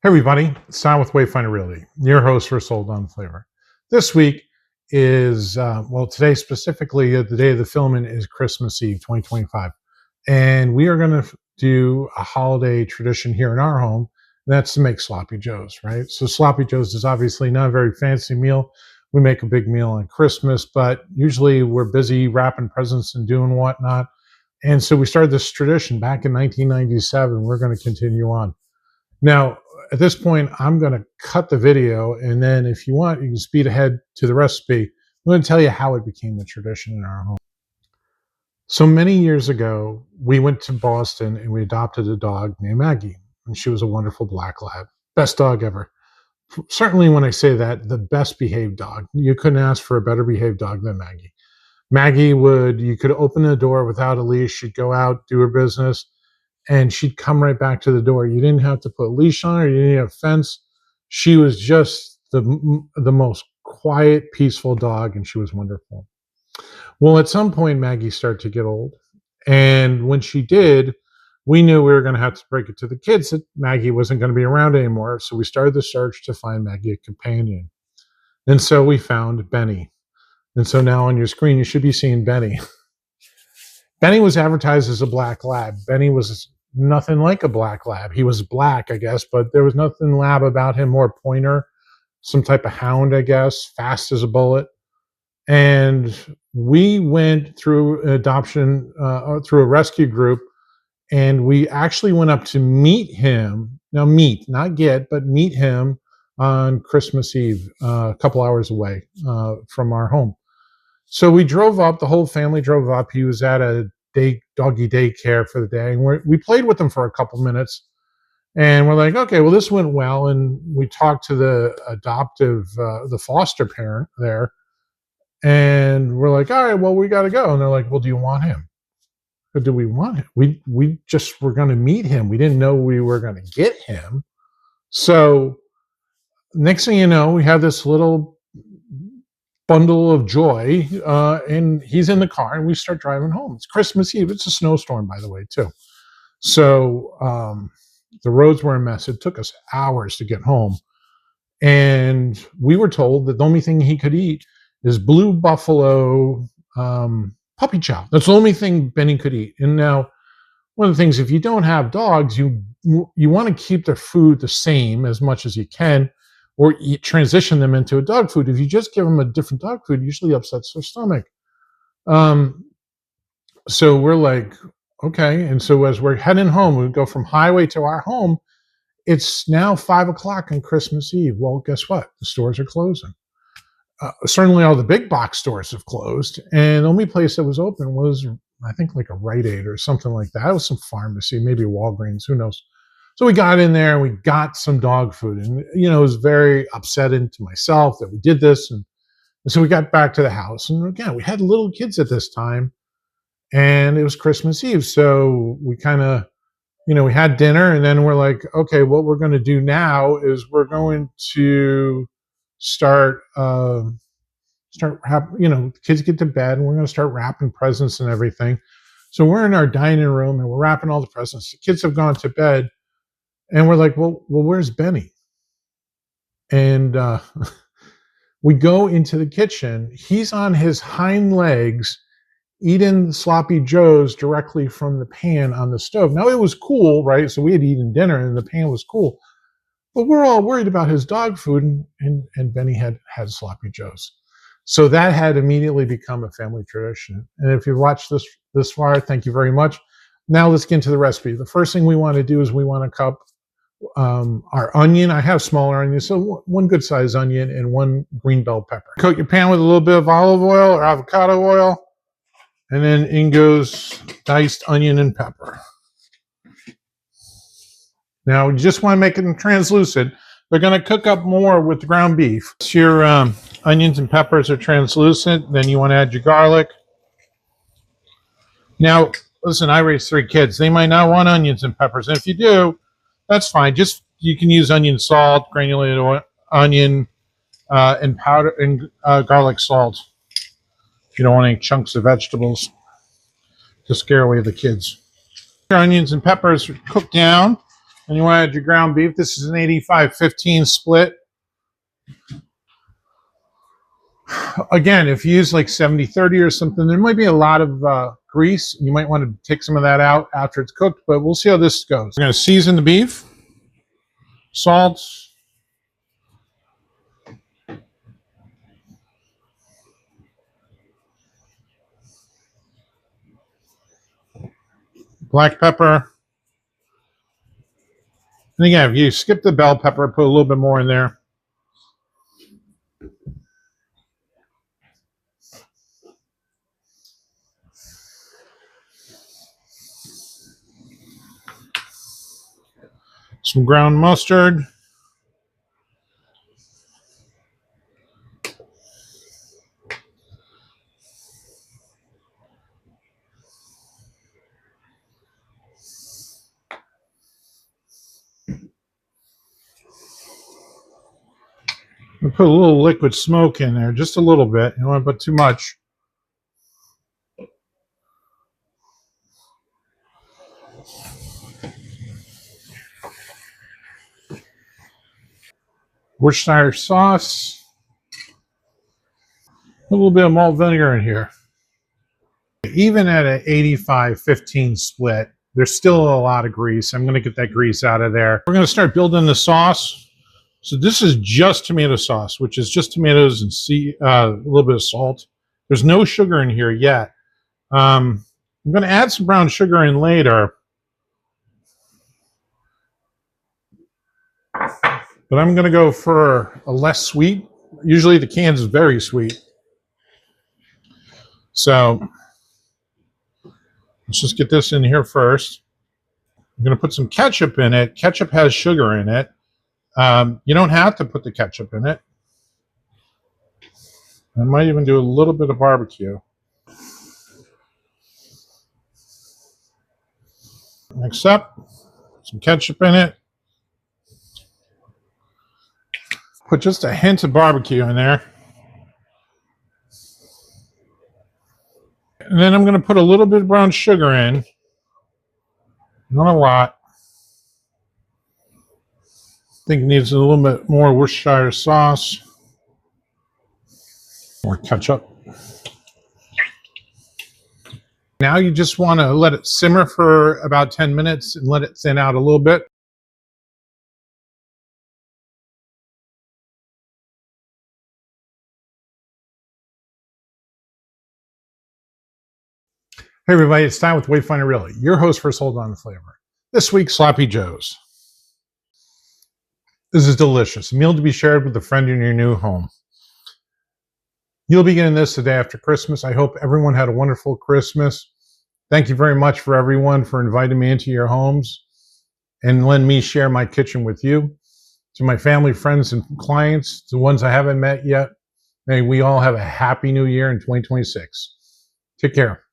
Hey everybody, it's Tom with Wayfinder Realty, your host for Sold on Flavor. This week is, today specifically, the day of the filming is Christmas Eve 2025. And we are going to do a holiday tradition here in our home, and that's to make Sloppy Joes, right? So Sloppy Joes is obviously not a very fancy meal. We make a big meal on Christmas, but usually we're busy wrapping presents and doing whatnot. And so we started this tradition back in 1997. We're going to continue on. Now, at this point, I'm going to cut the video, and then if you want, you can speed ahead to the recipe. I'm going to tell you how it became a tradition in our home. So many years ago, we went to Boston and we adopted a dog named Maggie, and she was a wonderful black lab. Best dog ever. Certainly, when I say that, the best behaved dog. You couldn't ask for a better behaved dog than Maggie. You could open the door without a leash. She'd go out, do her business, and she'd come right back to the door. You didn't have to put a leash on her. You didn't have a fence. She was just the most quiet, peaceful dog, and she was wonderful. Well, at some point, Maggie started to get old. And when she did, we knew we were going to have to break it to the kids that Maggie wasn't going to be around anymore. So we started the search to find Maggie a companion. And so we found Benny. And so now on your screen, you should be seeing Benny. Benny was advertised as a black lab. Benny was nothing like a black lab. He was black, I guess, but there was nothing lab about him, more pointer, some type of hound, I guess, fast as a bullet. And we went through an adoption, through a rescue group, and we actually went up to meet him. Now, not get, but meet him on Christmas Eve, a couple hours away from our home. So we drove up, the whole family drove up. He was at a doggy daycare for the day. And we played with him for a couple minutes. And we're like, okay, well, this went well. And we talked to the the foster parent there. And we're like, all right, well, we got to go. And they're like, well, do you want him? Or do we want him? We just were going to meet him. We didn't know we were going to get him. So next thing you know, we have this little bundle of joy, and he's in the car, and we start driving home. It's Christmas Eve. It's a snowstorm, by the way, too. So the roads were a mess. It took us hours to get home, and we were told that the only thing he could eat is Blue Buffalo puppy chow. That's the only thing Benny could eat. And now, one of the things, if you don't have dogs, you want to keep their food the same as much as you can, or transition them into a dog food. If you just give them a different dog food, it usually upsets their stomach. So we're like, okay. And so as we're heading home, we go from highway to our home. It's now 5 o'clock on Christmas Eve. Well, guess what? The stores are closing. Certainly all the big box stores have closed. And the only place that was open was, I think, like a Rite Aid or something like that. It was some pharmacy, maybe Walgreens, who knows. So we got in there and we got some dog food, and it was very upsetting to myself that we did this. And so we got back to the house, and again, we had little kids at this time, and it was Christmas Eve. So we kind of, we had dinner, and then we're like, okay, what we're going to do now is we're going to start, kids get to bed, and we're going to start wrapping presents and everything. So we're in our dining room and we're wrapping all the presents. The kids have gone to bed. And we're like, well, where's Benny? And we go into the kitchen. He's on his hind legs eating Sloppy Joes directly from the pan on the stove. Now, it was cool, right? So we had eaten dinner and the pan was cool. But we're all worried about his dog food, and Benny had Sloppy Joes. So that had immediately become a family tradition. And if you've watched this far, thank you very much. Now let's get into the recipe. The first thing we want to do is we want to cup our onion. I have smaller onions, so one good size onion and one green bell pepper. Coat your pan with a little bit of olive oil or avocado oil, and then in goes diced onion and pepper. Now you just want to make them translucent. They're going to cook up more with the ground beef. So your onions and peppers are translucent. Then you want to add your garlic. Now, listen, I raised 3 kids. They might not want onions and peppers, and if you do, that's fine. You can use onion salt, granulated onion, and powder and garlic salt. You don't want any chunks of vegetables to scare away the kids. Your onions and peppers are cooked down. And you want to add your ground beef. This is an 85-15 split. Again, if you use like 70-30 or something, there might be a lot of grease. You might want to take some of that out after it's cooked, but we'll see how this goes. We're going to season the beef, salt, black pepper. And again, if you skip the bell pepper, put a little bit more in there. Some ground mustard. We put a little liquid smoke in there, just a little bit. You don't want to put too much. Worcestershire sauce. A little bit of malt vinegar in here. Even at an 85-15 split, there's still a lot of grease. I'm going to get that grease out of there. We're going to start building the sauce. So this is just tomato sauce, which is just tomatoes and a little bit of salt. There's no sugar in here yet. I'm going to add some brown sugar in later. But I'm going to go for a less sweet. Usually the can is very sweet. So let's just get this in here first. I'm going to put some ketchup in it. Ketchup has sugar in it. You don't have to put the ketchup in it. I might even do a little bit of barbecue. Next up, some ketchup in it. Put just a hint of barbecue in there. And then I'm going to put a little bit of brown sugar in. Not a lot. I think it needs a little bit more Worcestershire sauce. Or ketchup. Now you just want to let it simmer for about 10 minutes and let it thin out a little bit. Hey everybody, it's time with Wayfinder Really, your host for Sold on Flavor. This week, Sloppy Joe's. This is delicious, a meal to be shared with a friend in your new home. You'll be getting this the day after Christmas. I hope everyone had a wonderful Christmas. Thank you very much for everyone for inviting me into your homes and letting me share my kitchen with you. To my family, friends, and clients, the ones I haven't met yet, may we all have a happy new year in 2026. Take care.